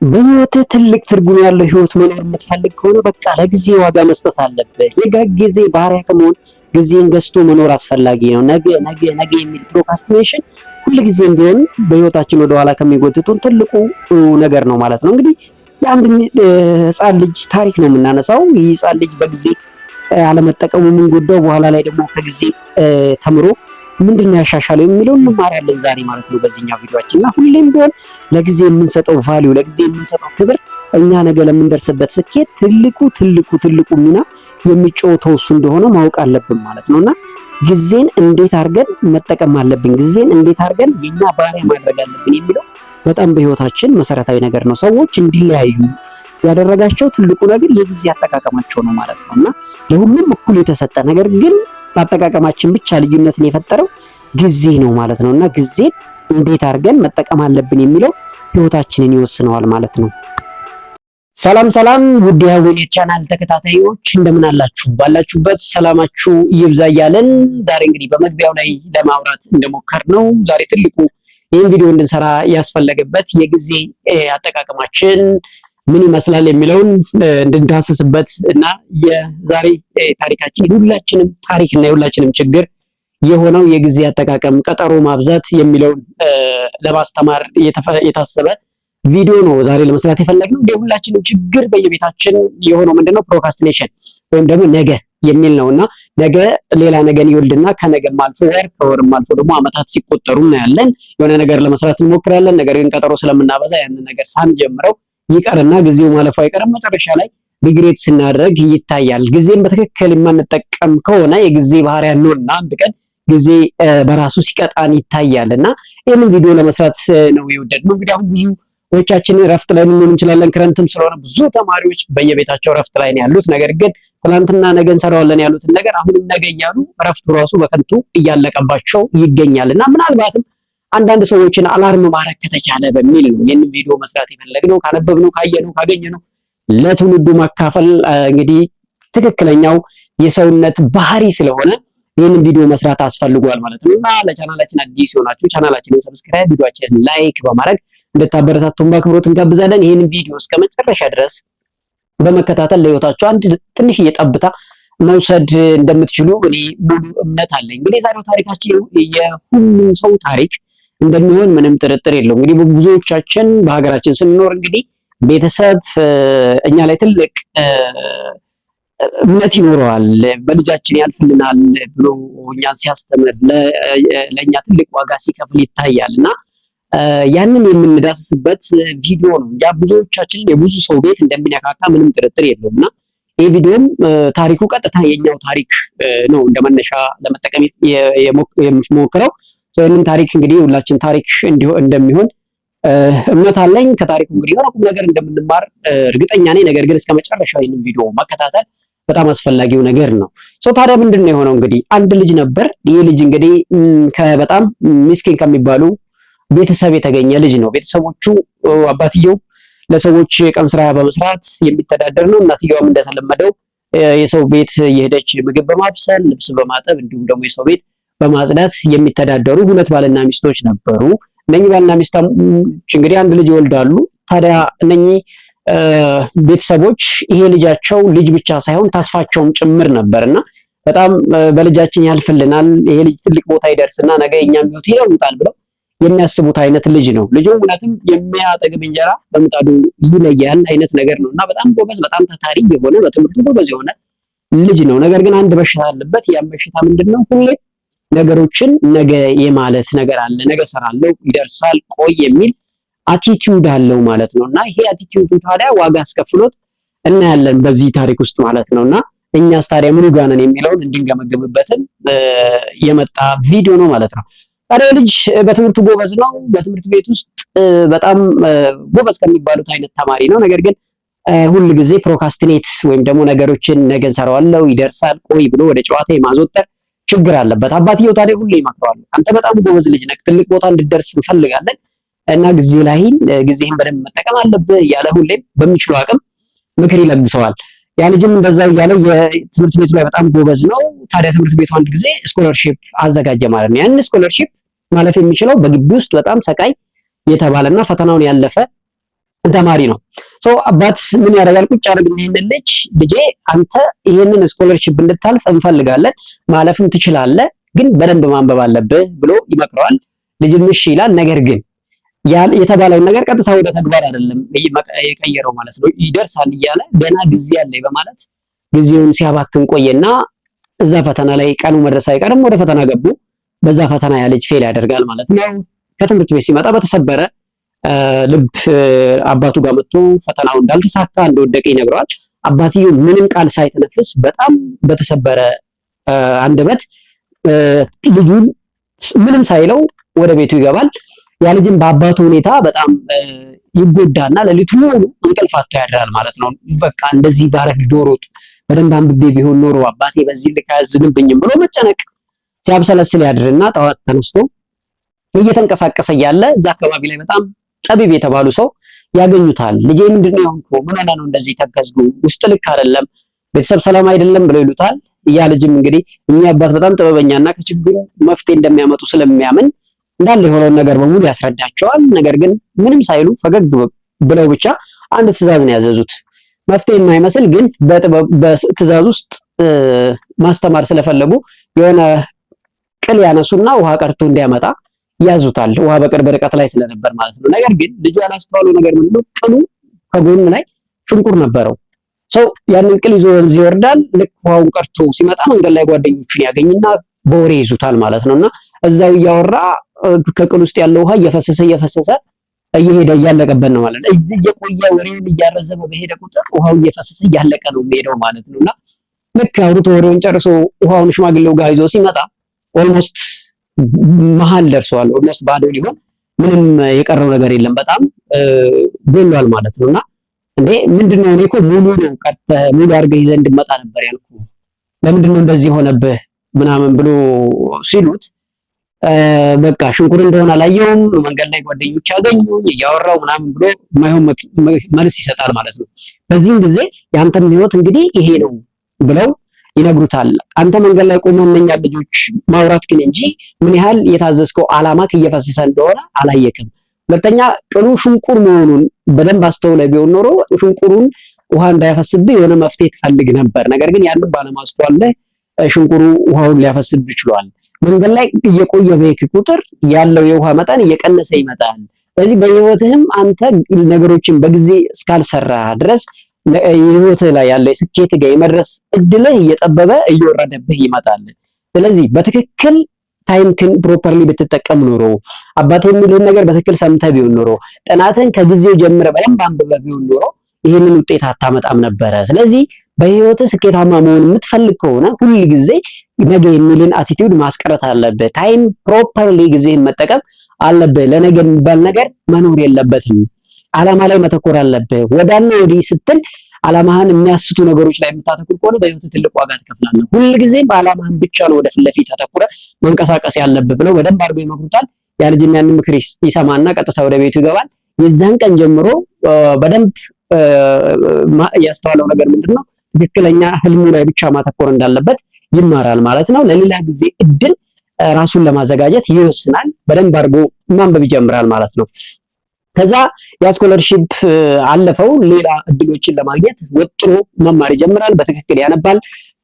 በህይወት ትልቅ ትርጉም ያለው ህይወት መኖር የምትፈልግ ከሆነ በቃ ለጊዜ ዋጋ መስጠት አለብህ። ጊዜ ባሪያ ከመሆን ጊዜን ገዝቶ መኖር አስፈላጊ ነው። ነገ ነገ ነገ የሚል ፕሮካስቲኔሽን ሁልጊዜም ቢሆን በህይወታችን ወደኋላ ከሚጎትቱን ትልቁ ነገር ነው ማለት ነው። እንግዲህ የአንድ ህፃን ልጅ ታሪክ ነው የምናነሳው። ይህ ህፃን ልጅ በጊዜ አለመጠቀሙ ምን ጎዳው፣ በኋላ ላይ ደግሞ ከጊዜ ተምሮ ምንድነው ያሻሻለው የሚለውን እንማራለን ዛሬ ማለት ነው በዚህኛው ቪዲዮአችን። እና ሁሌም ቢሆን ለጊዜ የምንሰጠው ቫልዩ፣ ለጊዜ የምንሰጠው ክብር እኛ ነገ ለምንደርስበት ስኬት ትልቁ ሚና የሚጫወተው እሱ እንደሆነ ማወቅ አለብን ማለት ነውና ጊዜን እንዴት አድርገን መጠቀም አለብን፣ ጊዜን እንዴት አድርገን የኛ ባሪያ ማድረግ አለብን የሚለው በጣም በህይወታችን መሰረታዊ ነገር ነው። ሰዎች እንዲለያዩ ያደረጋቸው ትልቁ ነገር የጊዜ አጠቃቀማቸው ነው ማለት ነውና ለሁሉም እኩል የተሰጠ ነገር ግን አጠቃቀማችን ብቻ ልዩነትን የፈጠረው ጊዜ ነው ማለት ነውና ጊዜን እንዴት አድርገን መጠቀም አለብን የሚለው ህይወታችንን ይወስነዋል ማለት ነው። ሰላም ውድ የሀዌኔት ቻናል ተከታታዮች እንደምን አላችሁ? ባላችሁበት ሰላማችሁ ይብዛ እያለን ዛሬ እንግዲህ በመግቢያው ላይ ለማውራት እንደሞከርነው ዛሬ ትልቁ ይህን ቪዲዮ እንድንሰራ ያስፈለገበት የጊዜ አጠቃቀማችን ምን ይመስላል የሚለውን እንድንዳስስበት እና የዛሬ ታሪካችን የሁላችንም ታሪክ እና የሁላችንም ችግር የሆነው የጊዜ አጠቃቀም ቀጠሮ ማብዛት የሚለውን ለማስተማር የታሰበ ቪዲዮ ነው ዛሬ ለመስራት የፈለግነው። የሁላችንም ችግር በየቤታችን የሆነው ምንድነው? ፕሮካስቲኔሽን ወይም ደግሞ ነገ የሚል ነውና ነገ ሌላ ነገን ይወልድና ከነገም አልፎ ወር ከወርም አልፎ ደግሞ አመታት ሲቆጠሩ እናያለን። የሆነ ነገር ለመስራት እንሞክራለን። ነገር ግን ቀጠሮ ስለምናበዛ ያንን ነገር ሳንጀምረው ይቀርና ጊዜው ማለፉ አይቀርም። መጨረሻ ላይ ሪግሬት ስናደርግ ይታያል። ጊዜን በትክክል የማንጠቀም ከሆነ የጊዜ ባህሪያ ነውና አንድ ቀን ጊዜ በራሱ ሲቀጣን ይታያልና ይህንን ቪዲዮ ለመስራት ነው የወደድነው። እንግዲህ አሁን ብዙዎቻችን ረፍት ላይ ልንሆን እንችላለን። ክረምትም ስለሆነ ብዙ ተማሪዎች በየቤታቸው ረፍት ላይ ነው ያሉት። ነገር ግን ትናንትና ነገ እንሰራዋለን ያሉትን ነገር አሁንም ነገ እያሉ ረፍቱ ራሱ በከንቱ እያለቀባቸው ይገኛልና ምናልባትም አንዳንድ ሰዎችን አላርም ማድረግ ከተቻለ በሚል ነው ይህንን ቪዲዮ መስራት የፈለግነው። ካነበብነው፣ ካየነው፣ ካገኘነው ለትውልዱ ማካፈል እንግዲህ ትክክለኛው የሰውነት ባህሪ ስለሆነ ይህንን ቪዲዮ መስራት አስፈልጓል ማለት ነው። እና ለቻናላችን አዲስ ሆናችሁ ቻናላችንን ሰብስክራይብ፣ ቪዲዮአችንን ላይክ በማድረግ እንድታበረታቱን በአክብሮት እንጋብዛለን። ይህንን ቪዲዮ እስከ መጨረሻ ድረስ በመከታተል ለህይወታችሁ አንድ ትንሽ ጠብታ መውሰድ እንደምትችሉ እኔ ሙሉ እምነት አለኝ። እንግዲህ ዛሬው ታሪካችን የሁሉም ሰው ታሪክ እንደሚሆን ምንም ጥርጥር የለውም። እንግዲህ ብዙዎቻችን በሀገራችን ስንኖር እንግዲህ ቤተሰብ እኛ ላይ ትልቅ እምነት ይኖረዋል። በልጃችን ያልፍልናል ብሎ እኛን ሲያስተምር ለእኛ ትልቅ ዋጋ ሲከፍል ይታያልና ያንን የምንዳስስበት ቪዲዮ ነው። ያ ብዙዎቻችን የብዙ ሰው ቤት እንደሚነካካ ምንም ጥርጥር የለውምና ይህ ቪዲዮም ታሪኩ ቀጥታ የኛው ታሪክ ነው እንደመነሻ ለመጠቀም የምሞክረው። ይህንን ታሪክ እንግዲህ ሁላችን ታሪክ እንደሚሆን እምነት አለኝ። ከታሪኩ እንግዲህ የሆነ ቁም ነገር እንደምንማር እርግጠኛ ነኝ። ነገር ግን እስከ መጨረሻው ይህንን ቪዲዮ መከታተል በጣም አስፈላጊው ነገር ነው። ታዲያ ምንድነው የሆነው? እንግዲህ አንድ ልጅ ነበር። ይህ ልጅ እንግዲህ ከበጣም ምስኪን ከሚባሉ ቤተሰብ የተገኘ ልጅ ነው። ቤተሰቦቹ አባትየው ለሰዎች ቀን ስራ በመስራት የሚተዳደር ነው። እናትየዋም እንደተለመደው የሰው ቤት የሄደች ምግብ በማብሰል ልብስ በማጠብ እንዲሁም ደግሞ የሰው ቤት በማጽዳት የሚተዳደሩ ሁለት ባልና ሚስቶች ነበሩ። እነኚህ ባልና ሚስቶች እንግዲህ አንድ ልጅ ይወልዳሉ። ታዲያ እነኚህ ቤተሰቦች ይሄ ልጃቸው ልጅ ብቻ ሳይሆን ተስፋቸውም ጭምር ነበርና በጣም በልጃችን ያልፍልናል፣ ይሄ ልጅ ትልቅ ቦታ ይደርስና ነገ የኛም ህይወት ይለውጣል ብለው የሚያስቡት አይነት ልጅ ነው። ልጁ እውነትም የሚያጠግብ እንጀራ በምጣዱ ይለያል አይነት ነገር ነውና በጣም ጎበዝ፣ በጣም ታታሪ የሆነ በትምህርቱ ጎበዝ የሆነ ልጅ ነው። ነገር ግን አንድ በሽታ አለበት። ያን በሽታ ምንድነው? ሁሌ ነገሮችን ነገ የማለት ነገር አለ። ነገ ሰራለው፣ ይደርሳል፣ ቆይ የሚል አቲቲዩድ አለው ማለት ነውና ይሄ አቲቲዩዱ ታዲያ ዋጋ አስከፍሎት እናያለን በዚህ ታሪክ ውስጥ ማለት ነውና እኛስ ታዲያ ምኑ ጋር ነን የሚለውን እንድንገመግምበትም የመጣ ቪዲዮ ነው ማለት ነው። ታዲያ ልጅ በትምህርቱ ጎበዝ ነው። በትምህርት ቤት ውስጥ በጣም ጎበዝ ከሚባሉት አይነት ተማሪ ነው። ነገር ግን ሁል ጊዜ ፕሮካስቲኔት ወይም ደግሞ ነገሮችን ነገ እንሰራዋለሁ፣ ይደርሳል፣ ቆይ ብሎ ወደ ጨዋታ የማዘውተር ችግር አለበት። አባትየው ታዲያ ሁሌ ይመክረዋል። አንተ በጣም ጎበዝ ልጅ ነህ፣ ትልቅ ቦታ እንድትደርስ እንፈልጋለን እና ጊዜህን በደንብ መጠቀም አለብህ እያለ ሁሌም በሚችለው አቅም ምክር ይለግሰዋል። ያ ልጅም እንደዛው እያለ የትምህርት ቤቱ ላይ በጣም ጎበዝ ነው። ታዲያ ትምህርት ቤቱ አንድ ጊዜ ስኮለርሺፕ አዘጋጀ ማለት ነው። ያን ስኮለርሺፕ ማለፍ የሚችለው በግቢ ውስጥ በጣም ሰቃይ የተባለና ፈተናውን ያለፈ ተማሪ ነው። አባት ምን ያደርጋል? ቁጭ አድርግና ይሄንን ልጄ አንተ ይሄንን ስኮለርሺፕ እንድታልፍ እንፈልጋለን፣ ማለፍም ትችላለህ፣ ግን በደንብ ማንበብ አለብህ ብሎ ይመክረዋል። ልጅም እሺ ይላል። ነገር ግን የተባለውን ነገር ቀጥታ ወደ ተግባር አይደለም የቀየረው ማለት ነው። ይደርሳል እያለ ገና ጊዜ አለኝ በማለት ጊዜውን ሲያባክን ቆየና እዛ ፈተና ላይ ቀኑ መድረስ አይቀርም ወደ ፈተና ገቡ። በዛ ፈተና ያ ልጅ ፌል ያደርጋል ማለት ነው። ከትምህርት ቤት ሲመጣ በተሰበረ ልብ አባቱ ጋር መጥቶ ፈተናው እንዳልተሳካ እንደወደቀ ይነግረዋል። አባትየው ምንም ቃል ሳይተነፍስ በጣም በተሰበረ አንደበት ልጁን ምንም ሳይለው ወደ ቤቱ ይገባል። ያ ልጅም በአባቱ ሁኔታ በጣም ይጎዳና ሌሊቱን ሙሉ እንቅልፍ አጥቶ ያድራል ማለት ነው። በቃ እንደዚህ ባረግ ዶሮ በደንብ አንብቤ ቢሆን ኖሮ አባቴ በዚህ ልክ አያዝንብኝም ብሎ መጨነቅ ሲያብሰለስል ያድርና ጠዋት ተነስቶ እየተንቀሳቀሰ እያለ እዛ አካባቢ ላይ በጣም ጠቢብ የተባሉ ሰው ያገኙታል። ልጄ ምንድነው የሆንከው? ምን ሆነህ ነው እንደዚህ ተከዝጉ? ውስጥ ልክ አይደለም፣ ቤተሰብ ሰላም አይደለም ብለው ይሉታል። ያ ልጅም እንግዲህ እኛ አባት በጣም ጥበበኛና ከችግሩ መፍትሄ እንደሚያመጡ ስለሚያምን እንዳለ የሆነውን ነገር በሙሉ ያስረዳቸዋል። ነገር ግን ምንም ሳይሉ ፈገግ ብለው ብቻ አንድ ትዕዛዝ ነው ያዘዙት። መፍትሄ የማይመስል ግን በትዕዛዝ ውስጥ ማስተማር ስለፈለጉ የሆነ ቅል ያነሱና ውሃ ቀርቶ እንዲያመጣ ያዙታል። ውሃ በቅርብ ርቀት ላይ ስለነበር ማለት ነው። ነገር ግን ልጁ ያላስተዋለው ነገር ምንድነው? ቅሉ ከጎኑ ላይ ሽንቁር ነበረው። ያንን ቅል ይዞ ወንዝ ይወርዳል። ልክ ውሃውን ቀርቶ ሲመጣ መንገድ ላይ ጓደኞቹን ያገኝና በወሬ ይዙታል ማለት ነውና እዛው እያወራ ከቅል ውስጥ ያለው ውሃ እየፈሰሰ እየሄደ እያለቀበት ነው ማለት ነው። እዚህ እየቆየ ወሬውን እያረዘመ በሄደ ቁጥር ውሃው እየፈሰሰ እያለቀ ነው የሚሄደው ማለት ነውና ልክ አውርቶ ወሬውን ጨርሶ ውሃውን ሽማግሌው ጋር ይዞ ሲመጣ ኦልሞስት መሀል ደርሷል። ኦልሞስት ባዶ ሊሆን ምንም የቀረው ነገር የለም። በጣም ጎሏል ማለት ነውና እንዴ ምንድነው? እኔ እኮ ሙሉ ነው ሙሉ አድርገህ ይዘህ እንድመጣ ነበር ያልኩህ፣ ለምንድነው እንደዚህ ሆነብህ ምናምን ብሎ ሲሉት በቃ ሽንኩር እንደሆነ አላየውም፣ መንገድ ላይ ጓደኞች ያገኙኝ እያወራው ምናምን ብሎ ማይሆን መልስ ይሰጣል ማለት ነው። በዚህም ጊዜ ያንተም ህይወት እንግዲህ ይሄ ነው ብለው ይነግሩታል። አንተ መንገድ ላይ ቆመው እነኛ ልጆች ማውራት ግን እንጂ ምን ያህል የታዘዝከው ዓላማ እየፈሰሰ እንደሆነ አላየክም። ሁለተኛ ቅሉ ሽንቁር መሆኑን በደንብ አስተውለህ ቢሆን ኖሮ ሽንቁሩን ውሃ እንዳያፈስብህ የሆነ መፍትሄ ትፈልግ ነበር። ነገር ግን ያንን ባለማስተዋል ሽንቁሩ ውሃውን ሊያፈስብህ ይችላል። መንገድ ላይ እየቆየ በሄድክ ቁጥር ያለው የውሃ መጠን እየቀነሰ ይመጣል። ስለዚህ በህይወትህም አንተ ነገሮችን በጊዜ እስካልሰራ ድረስ የህይወትህ ላይ ያለው የስኬት ጋር የመድረስ እድልህ እየጠበበ እየወረደብህ ይመጣል። ስለዚህ በትክክል ታይምክን ፕሮፐርሊ ብትጠቀም ኖሮ አባቴ የሚልህን ነገር በትክክል ሰምተህ ቢሆን ኖሮ ጥናትን ከጊዜው ጀምረህ በደንብ አንብበህ ቢሆን ኖሮ ይህንን ውጤት አታመጣም ነበረ። ስለዚህ በህይወትህ ስኬታማ መሆን የምትፈልግ ከሆነ ሁል ጊዜ ነገ የሚልን አቲቲዩድ ማስቀረት አለብህ። ታይም ፕሮፐርሊ ጊዜህን መጠቀም አለብህ። ለነገ የሚባል ነገር መኖር የለበትም። ዓላማ ላይ መተኮር አለብህ። ወዳና ወዲህ ስትል ዓላማህን የሚያስቱ ነገሮች ላይ የምታተኩር ከሆነ በህይወትህ ትልቅ ዋጋ ትከፍላለህ። ሁል ጊዜ በዓላማህን ብቻ ነው ወደ ፊት ለፊት ተተኩረህ መንቀሳቀስ ያለብህ ብለው በደንብ አድርገው ይመክሩታል። ያ ልጅም ያንን ምክር ይሰማና ቀጥታ ወደ ቤቱ ይገባል። የዛን ቀን ጀምሮ በደንብ ያስተዋለው ነገር ምንድነው? ትክክለኛ ህልሙ ላይ ብቻ ማተኮር እንዳለበት ይማራል ማለት ነው። ለሌላ ጊዜ እድል ራሱን ለማዘጋጀት ይወስናል። በደንብ አድርጎ ማንበብ ይጀምራል ማለት ነው። ከዛ ያ ስኮለርሺፕ አለፈው። ሌላ እድሎችን ለማግኘት ወጥሮ መማር ይጀምራል። በትክክል ያነባል።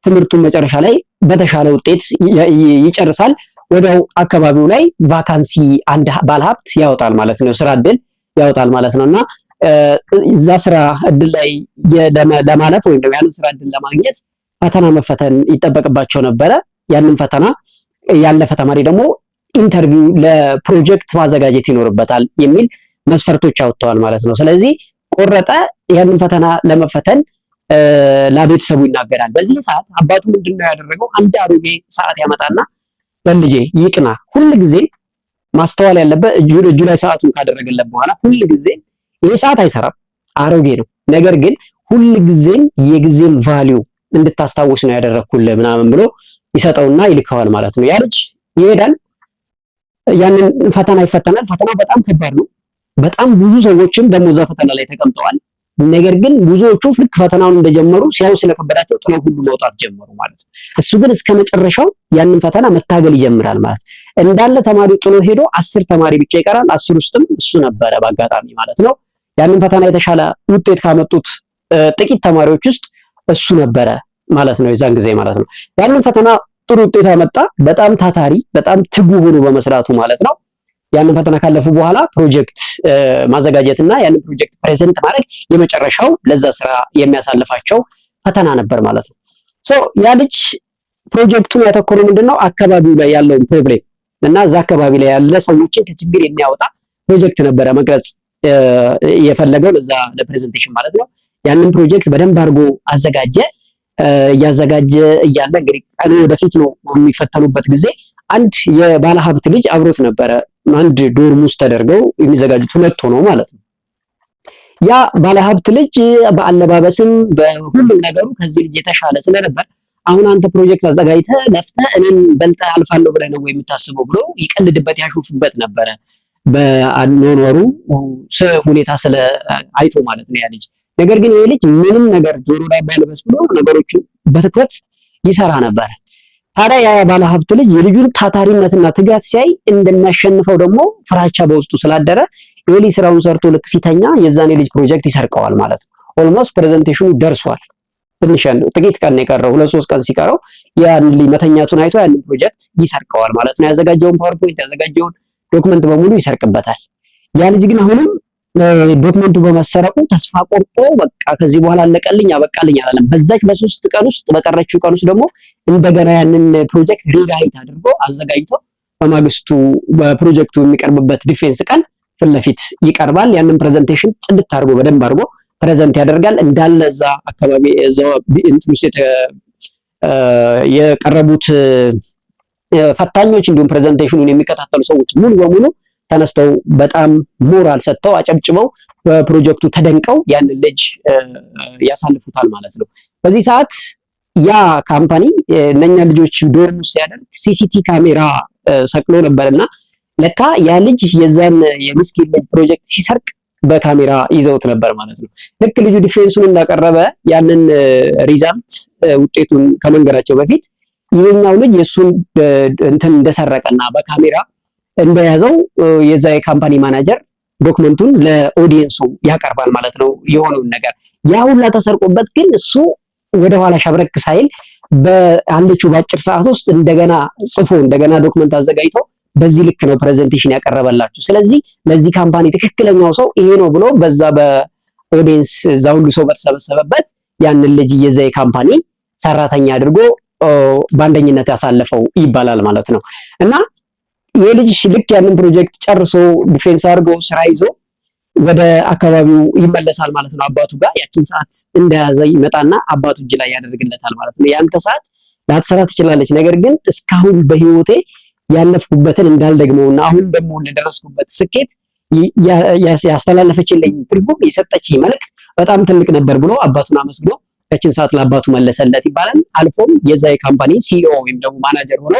ትምህርቱን መጨረሻ ላይ በተሻለ ውጤት ይጨርሳል። ወዲያው አካባቢው ላይ ቫካንሲ አንድ ባለሀብት ያወጣል ማለት ነው። ስራ እድል ያወጣል ማለት ነውና እዛ ስራ እድል ላይ ለማለፍ ወይም ደግሞ ያንን ስራ እድል ለማግኘት ፈተና መፈተን ይጠበቅባቸው ነበረ። ያንን ፈተና ያለፈ ተማሪ ደግሞ ኢንተርቪው ለፕሮጀክት ማዘጋጀት ይኖርበታል የሚል መስፈርቶች አውጥተዋል ማለት ነው። ስለዚህ ቆረጠ። ያንን ፈተና ለመፈተን ለቤተሰቡ ይናገራል። በዚህ ሰዓት አባቱ ምንድነው ያደረገው? አንድ አሮጌ ሰዓት ያመጣና በልጄ ይቅና፣ ሁል ጊዜ ማስተዋል ያለበት እጁ ላይ ሰዓቱን ካደረገለት በኋላ ሁል ጊዜ ይሄ ሰዓት አይሰራም፣ አሮጌ ነው፣ ነገር ግን ሁል ጊዜም የጊዜን ቫልዩ እንድታስታውስ ነው ያደረኩልህ ምናምን ብሎ ይሰጠውና ይልከዋል ማለት ነው። ያ ልጅ ይሄዳል፣ ያንን ፈተና ይፈተናል። ፈተናው በጣም ከባድ ነው። በጣም ብዙ ሰዎችም ደግሞ እዛ ፈተና ላይ ተቀምጠዋል። ነገር ግን ብዙዎቹ ልክ ፈተናውን እንደጀመሩ ሲያዩ ስለከበዳቸው ጥለው ሁሉ መውጣት ጀመሩ ማለት ነው። እሱ ግን እስከ መጨረሻው ያንን ፈተና መታገል ይጀምራል ማለት ነው። እንዳለ ተማሪው ጥሎ ሄዶ 10 ተማሪ ብቻ ይቀራል። 10 ውስጥም እሱ ነበረ በአጋጣሚ ማለት ነው። ያንን ፈተና የተሻለ ውጤት ካመጡት ጥቂት ተማሪዎች ውስጥ እሱ ነበረ ማለት ነው፣ የዛን ጊዜ ማለት ነው። ያንን ፈተና ጥሩ ውጤት አመጣ። በጣም ታታሪ፣ በጣም ትጉ ሆኖ በመስራቱ ማለት ነው። ያንን ፈተና ካለፉ በኋላ ፕሮጀክት ማዘጋጀትና ያንን ፕሮጀክት ፕሬዘንት ማድረግ የመጨረሻው ለዛ ስራ የሚያሳልፋቸው ፈተና ነበር ማለት ነው። ያ ልጅ ፕሮጀክቱን ያተኮረው ምንድነው አካባቢው ላይ ያለውን ፕሮብሌም እና እዛ አካባቢ ላይ ያለ ሰዎችን ከችግር የሚያወጣ ፕሮጀክት ነበረ መቅረጽ የፈለገው ለዛ ለፕሬዘንቴሽን ማለት ነው። ያንን ፕሮጀክት በደንብ አድርጎ አዘጋጀ። እያዘጋጀ እያለ እንግዲህ ቀኑ ወደፊት ነው የሚፈተኑበት ጊዜ አንድ የባለ ሀብት ልጅ አብሮት ነበረ። አንድ ዶርም ውስጥ ተደርገው የሚዘጋጁት ሁለት ሆነው ማለት ነው። ያ ባለ ሀብት ልጅ በአለባበስም በሁሉም ነገሩ ከዚህ ልጅ የተሻለ ስለነበር አሁን አንተ ፕሮጀክት አዘጋጅተህ ለፍተህ እኔን በልጠህ አልፋለሁ ብለህ ነው የምታስበው ብሎ ይቀልድበት ያሾፍበት ነበረ። በአኗኗሩ ሁኔታ ስለ አይቶ ማለት ነው ያ ልጅ። ነገር ግን ይሄ ልጅ ምንም ነገር ጆሮ ላይ ባይለበስ ብሎ ነገሮችን በትኩረት ይሰራ ነበር። ታዲያ ያ ባለ ሀብት ልጅ የልጁን ታታሪነትና ትጋት ሲያይ እንደሚያሸንፈው ደግሞ ፍራቻ በውስጡ ስላደረ ይሄ ልጅ ስራውን ሰርቶ ልክ ሲተኛ የዛን የልጅ ፕሮጀክት ይሰርቀዋል ማለት ነው። ኦልሞስት ፕሬዘንቴሽኑ ደርሷል። ትንሽ ጥቂት ቀን የቀረው 2-3 ቀን ሲቀረው ያን ልጅ መተኛቱን አይቶ ያን ፕሮጀክት ይሰርቀዋል ማለት ነው። ያዘጋጀውን ፓወርፖይንት ያዘጋጀውን ዶክመንት በሙሉ ይሰርቅበታል። ያ ልጅ ግን አሁንም ዶክመንቱ በመሰረቁ ተስፋ ቆርጦ በቃ ከዚህ በኋላ አለቀልኝ አበቃልኝ አላለም። በዛች በ3 ቀን ውስጥ በቀረችው ቀን ውስጥ ደግሞ እንደገና ያንን ፕሮጀክት ሪራይት አድርጎ አዘጋጅቶ በማግስቱ በፕሮጀክቱ የሚቀርብበት ዲፌንስ ቀን ፊት ለፊት ይቀርባል። ያንን ፕሬዘንቴሽን ጽድት አድርጎ በደንብ አድርጎ ፕሬዘንት ያደርጋል። እንዳለ እዛ አካባቢ እዛው እንትን ውስጥ የቀረቡት ፈታኞች እንዲሁም ፕሬዘንቴሽኑን የሚከታተሉ ሰዎች ሙሉ በሙሉ ተነስተው በጣም ሞራል ሰጥተው አጨብጭበው በፕሮጀክቱ ተደንቀው ያንን ልጅ ያሳልፉታል ማለት ነው። በዚህ ሰዓት ያ ካምፓኒ እነኛ ልጆች ዶርም ውስጥ ሲያደርግ ሲሲቲ ካሜራ ሰቅሎ ነበርና ለካ ያ ልጅ የዛን የምስኪን ልጅ ፕሮጀክት ሲሰርቅ በካሜራ ይዘውት ነበር ማለት ነው። ልክ ልጁ ዲፌንሱን እንዳቀረበ ያንን ሪዛልት ውጤቱን ከመንገራቸው በፊት ይሄኛው ልጅ የሱን እንትን እንደሰረቀና በካሜራ እንደያዘው የዛ የካምፓኒ ማናጀር ዶክመንቱን ለኦዲየንሱ ያቀርባል ማለት ነው። የሆነውን ነገር ያ ሁላ ተሰርቆበት ግን እሱ ወደ ኋላ ሸብረክ ሳይል በአንደቹ ባጭር ሰዓት ውስጥ እንደገና ጽፎ እንደገና ዶክመንት አዘጋጅቶ በዚህ ልክ ነው ፕሬዘንቴሽን ያቀረበላችሁ፣ ስለዚህ ለዚህ ካምፓኒ ትክክለኛው ሰው ይሄ ነው ብሎ በዛ በኦዲየንስ እዛ ሁሉ ሰው በተሰበሰበበት ያንን ልጅ የዛ የካምፓኒ ሰራተኛ አድርጎ በአንደኝነት ያሳለፈው ይባላል ማለት ነው። እና የልጅ ልክ ያንን ፕሮጀክት ጨርሶ ዲፌንስ አድርጎ ስራ ይዞ ወደ አካባቢው ይመለሳል ማለት ነው። አባቱ ጋር ያችን ሰዓት እንደያዘ ይመጣና አባቱ እጅ ላይ ያደርግለታል ማለት ነው። ያንተ ሰዓት ላትሰራ ትችላለች፣ ነገር ግን እስካሁን በህይወቴ ያለፍኩበትን እንዳልደግመውና አሁን ደግሞ ለደረስኩበት ስኬት ያስተላለፈችልኝ ትርጉም የሰጠችኝ መልእክት በጣም ትልቅ ነበር ብሎ አባቱን አመስግኖ ያችን ሰዓት ለአባቱ መለሰለት ይባላል። አልፎም የዛ የካምፓኒ ሲኢኦ ወይም ደግሞ ማናጀር ሆኖ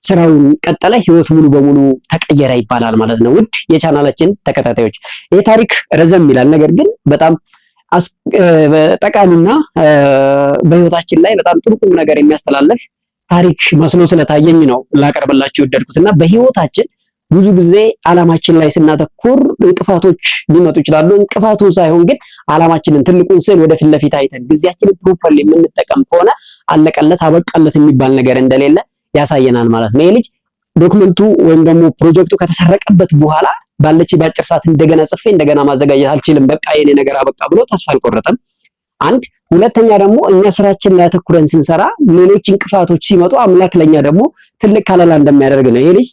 ስራውን ቀጠለ። ህይወት ሙሉ በሙሉ ተቀየረ ይባላል ማለት ነው። ውድ የቻናላችን ተከታታዮች ይህ ታሪክ ረዘም ይላል፣ ነገር ግን በጣም ጠቃሚና በህይወታችን ላይ በጣም ጥሩ ቁም ነገር የሚያስተላልፍ ታሪክ መስሎ ስለታየኝ ነው ላቀርብላችሁ የወደድኩትና በህይወታችን ብዙ ጊዜ አላማችን ላይ ስናተኩር እንቅፋቶች ሊመጡ ይችላሉ። እንቅፋቱን ሳይሆን ግን አላማችንን ትልቁን ስዕል ወደፊት ለፊት አይተን ጊዜያችንን ፕሮፐርሊ የምንጠቀም ከሆነ አለቀለት አበቃለት የሚባል ነገር እንደሌለ ያሳየናል ማለት ነው። ይሄ ልጅ ዶክመንቱ ወይም ደግሞ ፕሮጀክቱ ከተሰረቀበት በኋላ ባለች ባጭር ሰዓት እንደገና ጽፌ እንደገና ማዘጋጀት አልችልም፣ በቃ የኔ ነገር አበቃ ብሎ ተስፋ አልቆረጠም። አንድ ሁለተኛ ደግሞ እኛ ስራችን ላይ አተኩረን ስንሰራ ሌሎች እንቅፋቶች ሲመጡ አምላክ ለኛ ደግሞ ትልቅ ከለላ እንደሚያደርግ ነው። ይሄ ልጅ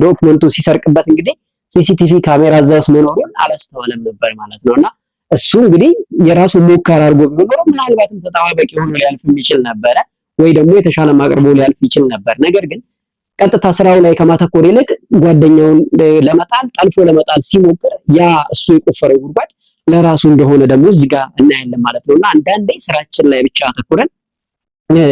ዶክመንቱ ሲሰርቅበት እንግዲህ ሲሲቲቪ ካሜራ እዛ ውስጥ መኖሩን አላስተዋለም ነበር ማለት ነውና እሱ እንግዲህ የራሱ ሙከራ አድርጎ ቢኖር ምናልባትም ተጠባበቂ ሆኖ ሊያልፍ የሚችል ነበረ፣ ወይ ደግሞ የተሻለ ማቅረቡ ሊያልፍ ይችል ነበር። ነገር ግን ቀጥታ ስራው ላይ ከማተኮር ይልቅ ጓደኛውን ለመጣል ጠልፎ ለመጣል ሲሞክር ያ እሱ የቆፈረው ጉድጓድ ለራሱ እንደሆነ ደግሞ እዚህ ጋር እናያለን ማለት ነውና አንዳንዴ ስራችን ላይ ብቻ አተኩረን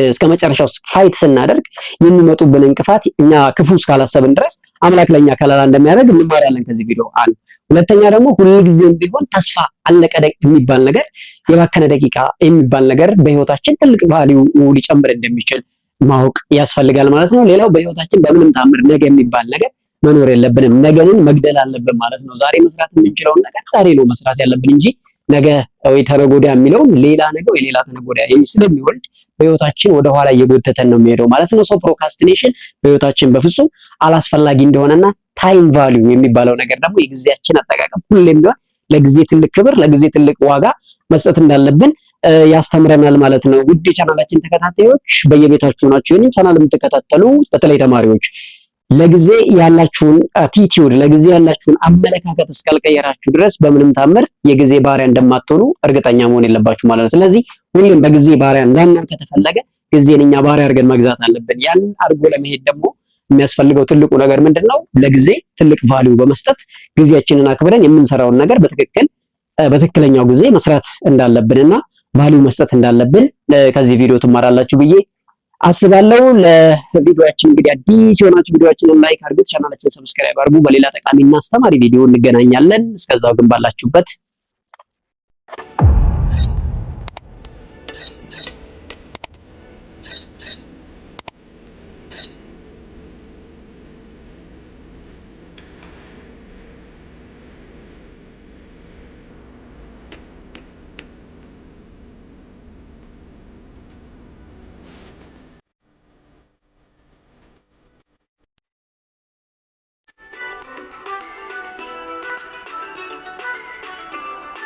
እስከ መጨረሻው ፋይት ስናደርግ የሚመጡብን እንቅፋት እኛ ክፉ እስካላሰብን ድረስ አምላክ ለኛ ከለላ እንደሚያደርግ እንማራለን ከዚህ ቪዲዮ። አንድ ሁለተኛ ደግሞ ሁልጊዜም ቢሆን ተስፋ አለቀ የሚባል ነገር የባከነ ደቂቃ የሚባል ነገር በህይወታችን ትልቅ ቫልዩ ሊጨምር እንደሚችል ማወቅ ያስፈልጋል ማለት ነው። ሌላው በህይወታችን በምንም ታምር ነገ የሚባል ነገር መኖር የለብንም። ነገንን መግደል አለብን ማለት ነው። ዛሬ መስራት የምንችለውን ነገር ዛሬ ነው መስራት ያለብን እንጂ ነገ ወይ ተነገ ወዲያ የሚለውን ሌላ ነገ ወይ ሌላ ተነገ ወዲያ ስለሚወልድ በህይወታችን ወደ ኋላ እየጎተተን ነው የሚሄደው ማለት ነው። ሶ ፕሮካስቲኔሽን በህይወታችን በፍጹም አላስፈላጊ እንደሆነና ታይም ቫልዩ የሚባለው ነገር ደግሞ የጊዜያችን አጠቃቀም ሁሌም ቢሆን ለጊዜ ትልቅ ክብር፣ ለጊዜ ትልቅ ዋጋ መስጠት እንዳለብን ያስተምረናል ማለት ነው። ውድ የቻናላችን ተከታታዮች በየቤታችሁ ናችሁ ይህንን ቻናል የምትከታተሉ በተለይ ተማሪዎች ለጊዜ ያላችሁን አቲቲዩድ ለጊዜ ያላችሁን አመለካከት እስካልቀየራችሁ ድረስ በምንም ታምር የጊዜ ባሪያ እንደማትሆኑ እርግጠኛ መሆን የለባችሁ ማለት ነው። ስለዚህ ሁሌም በጊዜ ባሪያ እንዳንሆን ከተፈለገ ጊዜን እኛ ባሪያ አድርገን መግዛት አለብን። ያን አድርጎ ለመሄድ ደግሞ የሚያስፈልገው ትልቁ ነገር ምንድነው? ለጊዜ ትልቅ ቫልዩ በመስጠት ጊዜያችንን አክብረን የምንሰራውን ነገር በትክክለኛው ጊዜ መስራት እንዳለብንና ቫልዩ መስጠት እንዳለብን ከዚህ ቪዲዮ ትማራላችሁ ብዬ አስባለሁ። ለቪዲዮአችን እንግዲህ አዲስ የሆናችሁ ቪዲዮአችንን ላይክ አድርጉት፣ ቻናላችንን ሰብስክራይብ አድርጉ። በሌላ ጠቃሚና አስተማሪ ቪዲዮ እንገናኛለን። እስከዛው ግን ባላችሁበት